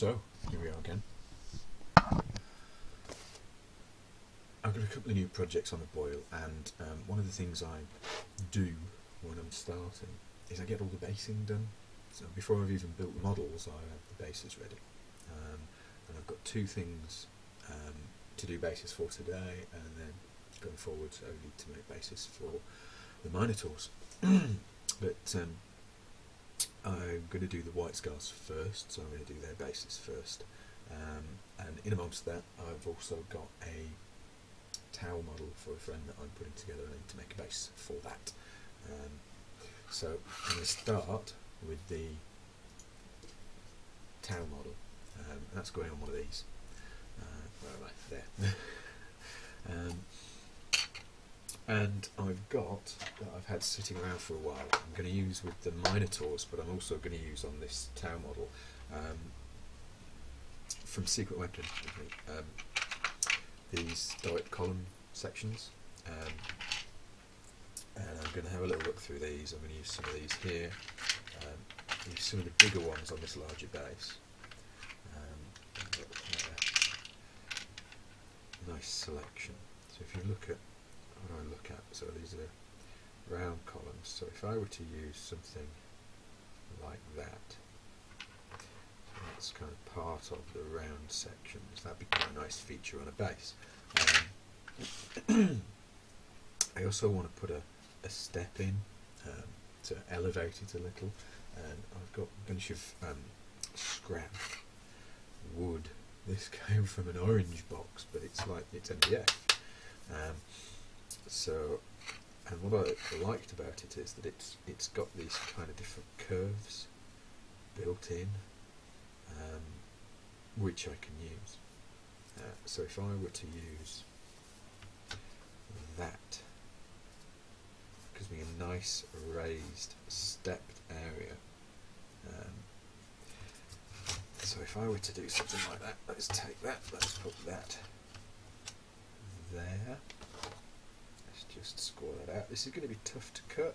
So, here we are again. I've got a couple of new projects on the boil, and one of the things I do when I'm starting is I get all the basing done. So before I've even built the models, I have the bases ready. And I've got two things to do bases for today, and then going forwards I need to make bases for the Minotaurs. But I'm going to do the White Scars first, so I'm going to do their bases first. And in amongst that, I've also got a Tau model for a friend that I'm putting together, and I need to make a base for that. So I'm going to start with the Tau model, and that's going on one of these. Where am I? There. And I've got, that I've had sitting around for a while, I'm going to use with the Minotaurs, but I'm also going to use on this Tau model from Secret Weapon, these direct column sections, and I'm going to have a little look through these. I'm going to use some of these here, use some of the bigger ones on this larger base. Nice selection. So if you look at, what do I look at? So these are round columns. So if I were to use something like that, that's kind of part of the round sections, that'd be quite a nice feature on a base. I also want to put a step in to elevate it a little, and I've got a bunch of scrap wood. This came from an orange box, but it's like it's MDF. So, and what I liked about it is that it's got these kind of different curves built in, which I can use. So if I were to use that, gives me a nice raised stepped area. So if I were to do something like that, let's take that, let's put that there. Let's just score that out. This is going to be tough to cut.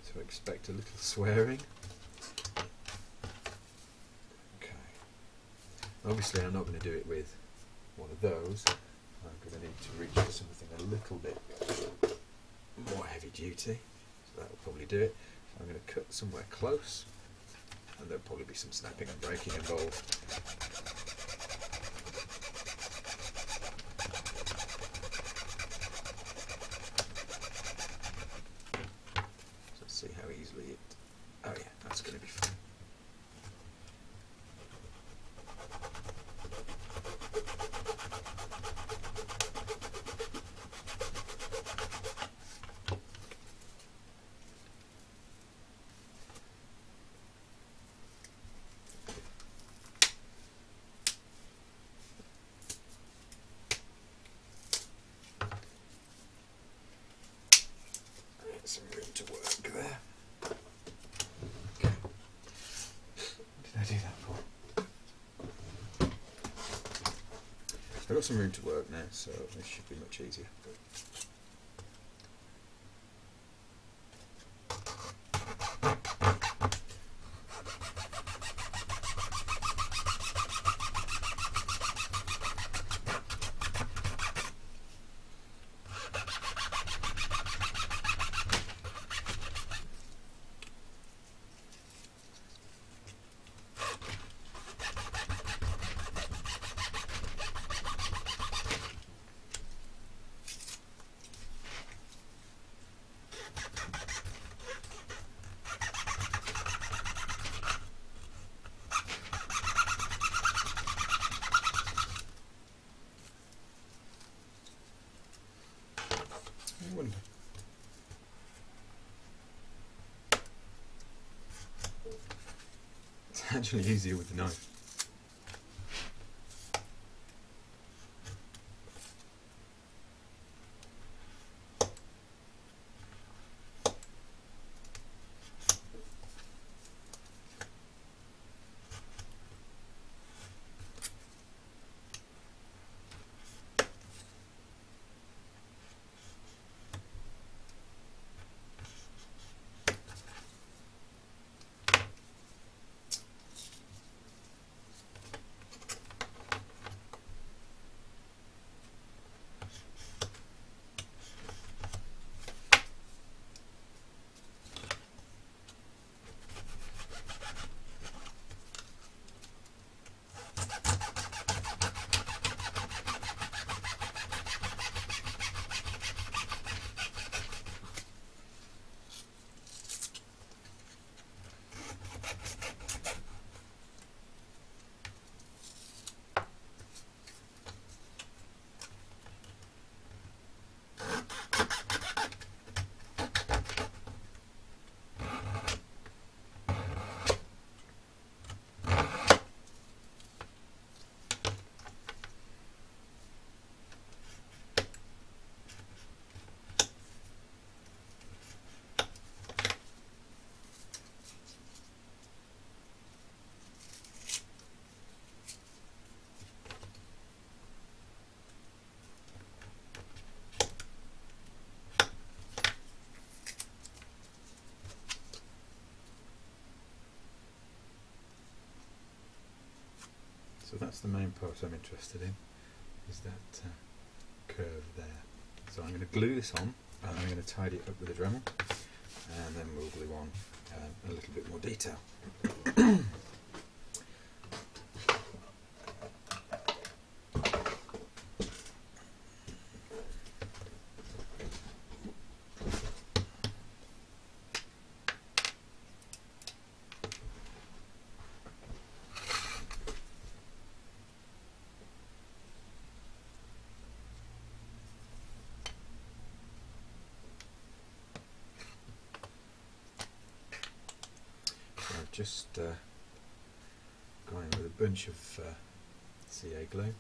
So expect a little swearing. Okay. Obviously I'm not going to do it with one of those. I'm going to need to reach for something a little bit more heavy duty. So that will probably do it. I'm going to cut somewhere close, and there'll probably be some snapping and breaking involved. So let's see how easily it... Oh yeah, that's going to be fine. Some room to work there. Okay. What did I do that for? I've got some room to work now, so this should be much easier. It's actually easier with the knife. So that's the main part I'm interested in, is that curve there. So I'm going to glue this on, and I'm going to tidy it up with a Dremel, and then we'll glue on a little bit more detail. I've just gone in with a bunch of CA glue.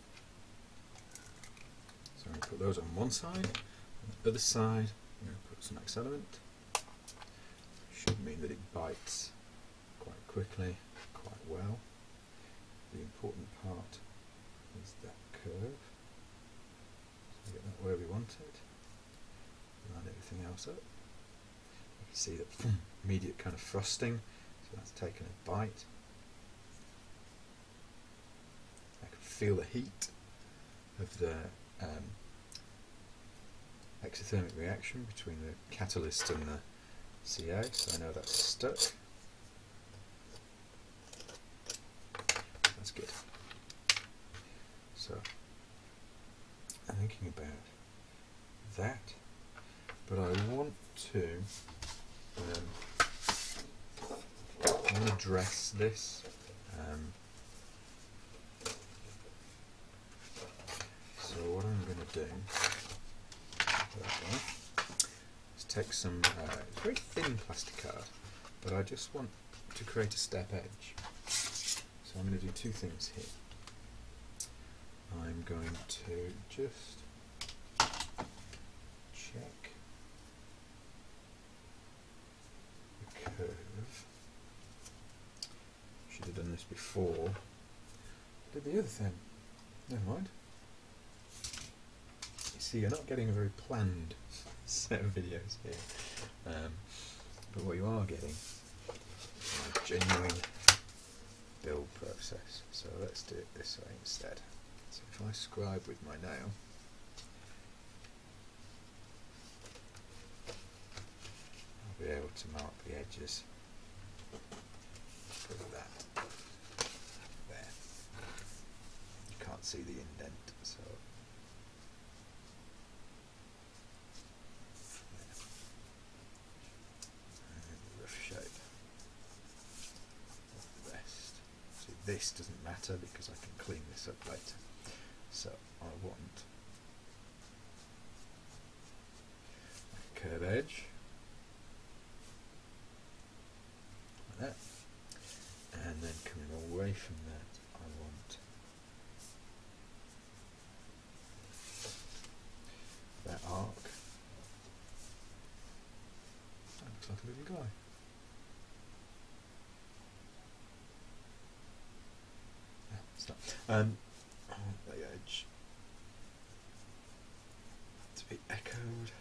So I'm going to put those on one side, on the other side I'm going to put some accelerant. Should mean that it bites quite quickly, quite well. The important part is that curve. So get that where we want it. Line everything else up. You can see that immediate kind of frosting. So that's taken a bite. I can feel the heat of the exothermic reaction between the catalyst and the CA, so I know that's stuck. That's good. So I'm thinking about that, but I want to dress this. So what I'm going to do is take some it's very thin plastic card, but I just want to create a step edge. So I'm going to do two things here. I'm going to just check the curve. Should have done this before. Did the other thing. Never mind. You see, you're not getting a very planned set of videos here. But what you are getting is a genuine build process. So let's do it this way instead. So if I scribe with my nail, I'll be able to mark the edges. Put that there. You can't see the indent, so there. And the rough shape of the rest. See, this doesn't matter because I can clean this up later. So I want a curve edge like that. And then coming away from that, I want that arc. That looks like a little guy. Yeah, stop. I want the edge to be echoed.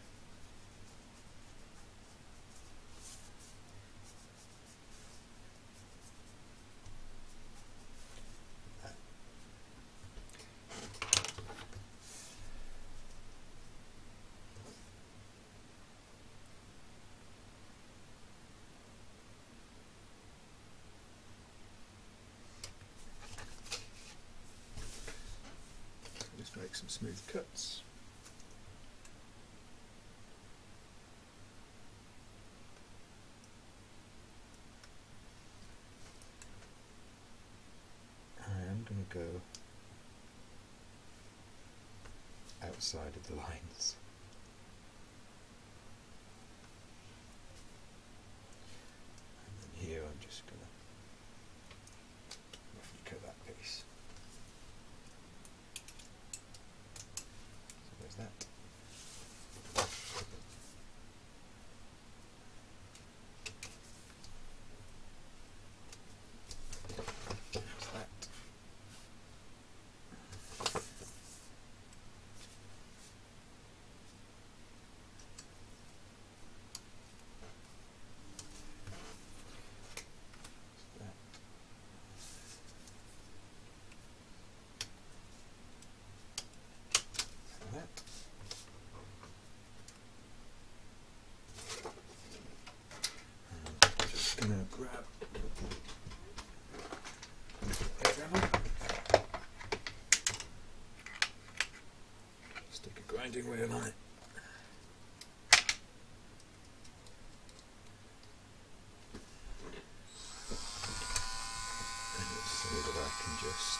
Make some smooth cuts. I am going to go outside of the lines. And then here I'm just going to roughly cut that piece. That. There's that. grinding wheel on it. And let's see that I can just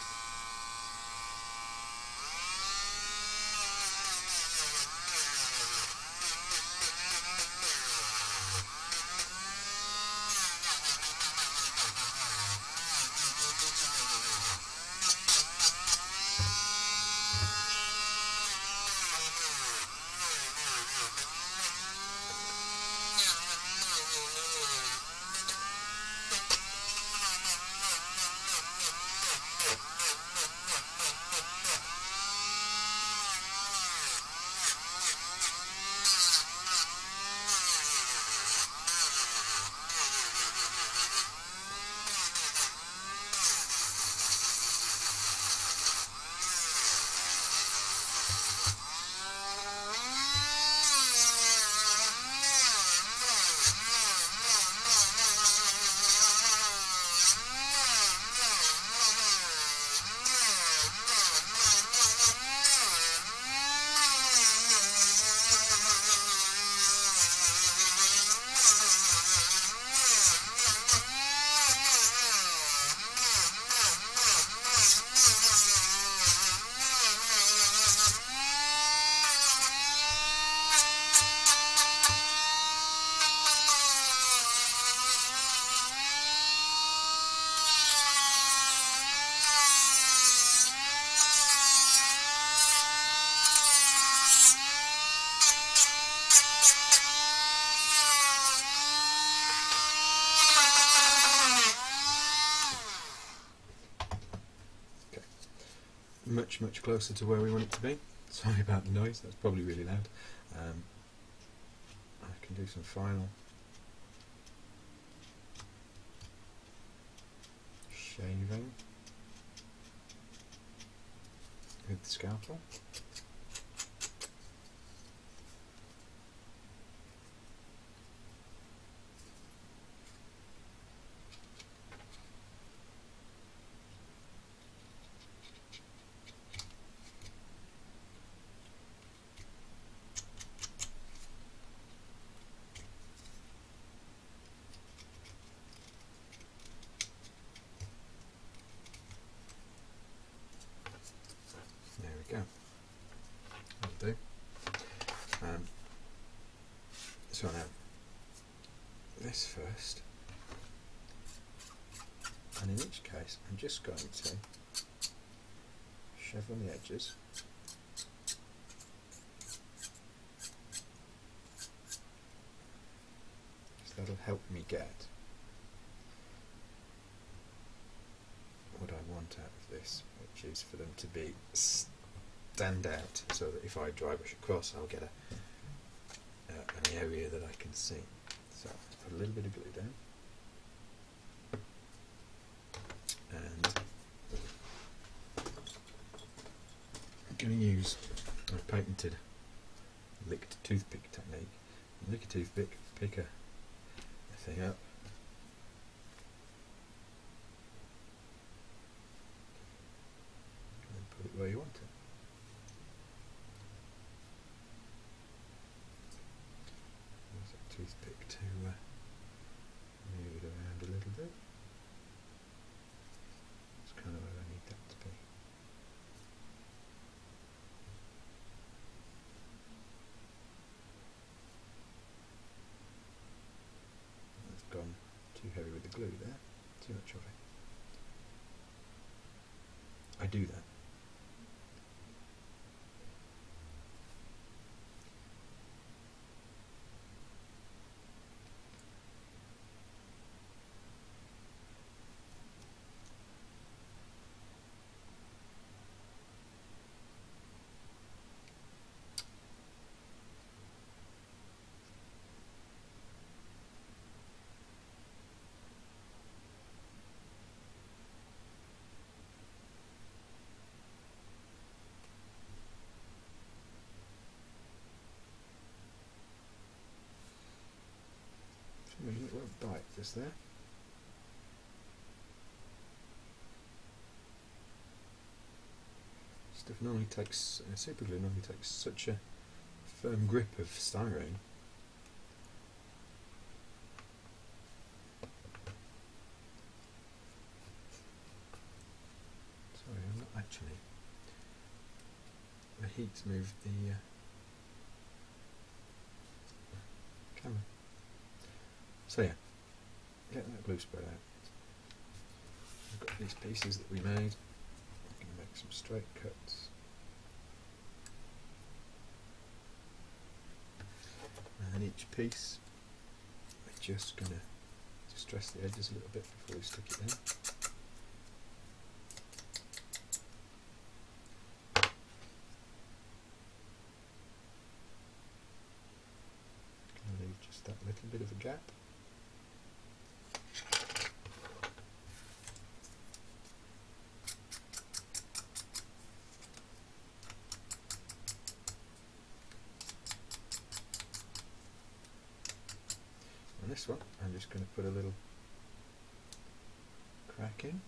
much closer to where we want it to be. Sorry about the noise, that's probably really loud. I can do some final shaving with the scalpel. Go. That'll do. So now, this first, and in each case I'm just going to shove on the edges, so that'll help me get what I want out of this, which is for them to be stand out, so that if I dry brush across I'll get an area that I can see. So let's put a little bit of glue down, and I'm going to use a patented licked toothpick technique. Lick a toothpick, pick a thing up, and put it where you want it. Toothpick to move it around a little bit. That's kind of where I need that to be. I've gone too heavy with the glue there, too much of it. I do that. It won't bite just there. Stuff normally takes, super glue normally takes such a firm grip of styrene. Sorry, I'm not actually. The heat's moved the camera. So yeah, get that glue spread out. We've got these pieces that we made. I'm going to make some straight cuts. And each piece, we're just going to distress the edges a little bit before we stick it in. Going to leave just that little bit of a gap. And this one, I'm just going to put a little crack in.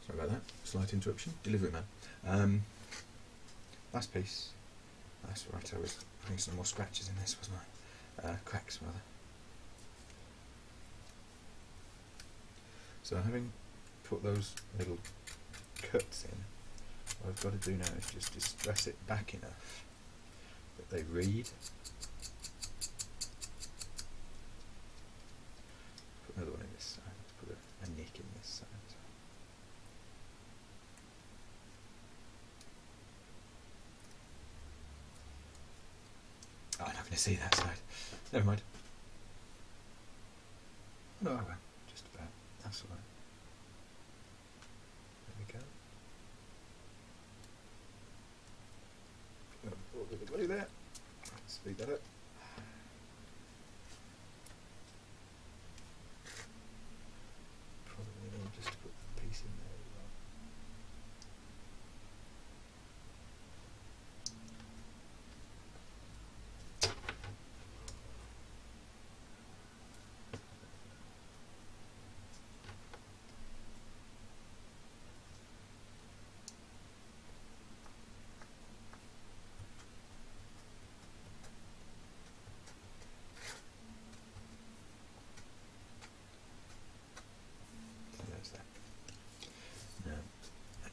Sorry about that, slight interruption. Delivery man. Last piece. That's right, I was putting some more scratches in this, wasn't I? Cracks, rather. So having put those little cuts in, what I've got to do now is just distress it back enough that they read. Put another one in this side, let's put a nick in this side. Oh, I'm not going to see that side. Never mind. No, I won't. Just about. That's all right. There we go. A little bit of glue there. Speed that up. Probably need just to put a piece in there as well.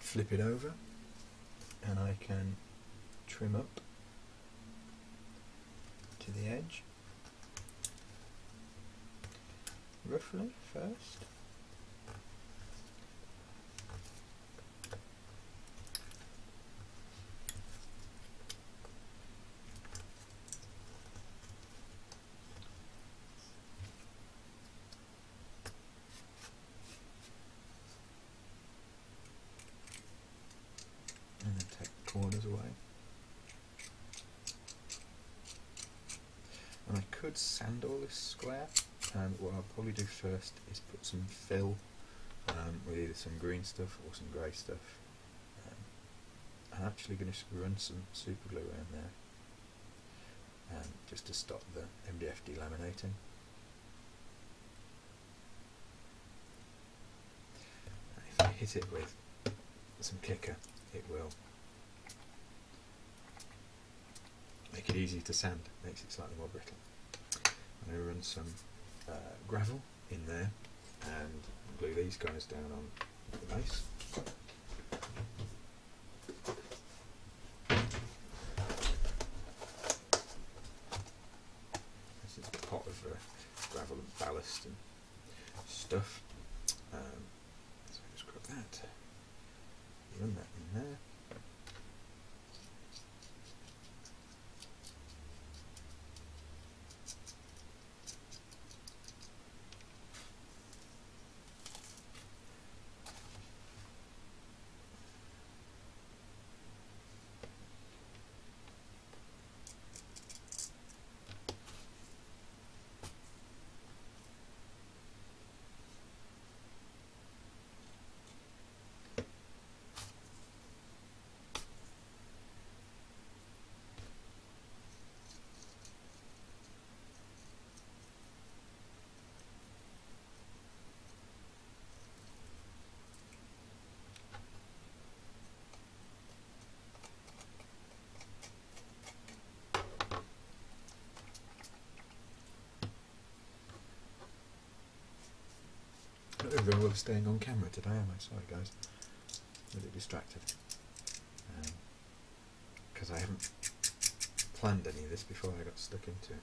Flip it over and I can trim up to the edge roughly first. And then take the corners away. And I could sand all this square, and what I'll probably do first is put some fill with either some green stuff or some grey stuff. I'm actually going to run some super glue around there just to stop the MDF delaminating. And if I hit it with some kicker, it will make it easy to sand, makes it slightly more brittle. I'm going to run some gravel in there and glue these guys down on the base. This is a pot of gravel and ballast and stuff. run that in there. I don't know if I'm staying on camera today, am I? Sorry guys, I'm a bit distracted because I haven't planned any of this before I got stuck into it.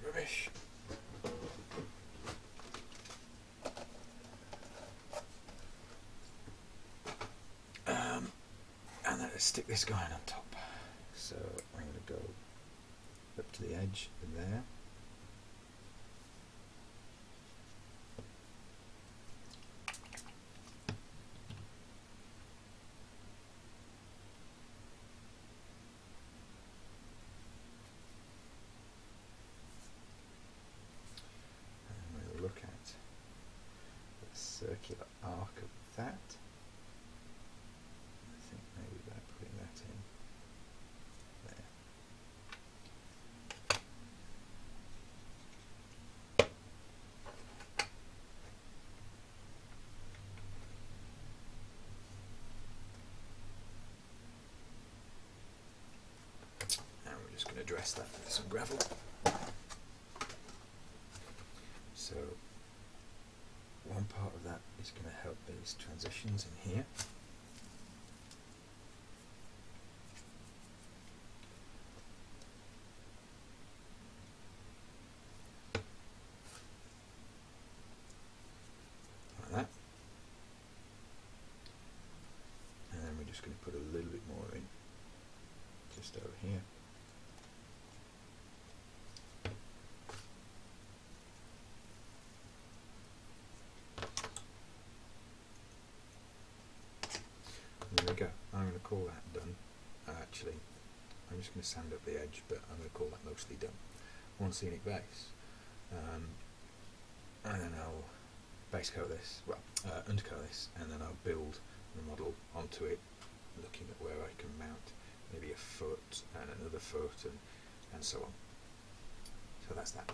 Rubbish. And then let's stick this guy on top. So I'm going to go up to the edge there. And we'll look at the circular arc of that. I think maybe by putting that in there. And we're just going to dress that with some gravel. So one part of that is going to help these transitions in here. Like that. And then we're just going to put a little bit more in just over here. There we go. I'm going to call that done. Actually, I'm just going to sand up the edge, but I'm going to call that mostly done. One scenic base. And then I'll base coat this, well, undercoat this, and then I'll build the model onto it, looking at where I can mount maybe a foot and another foot and so on. So that's that.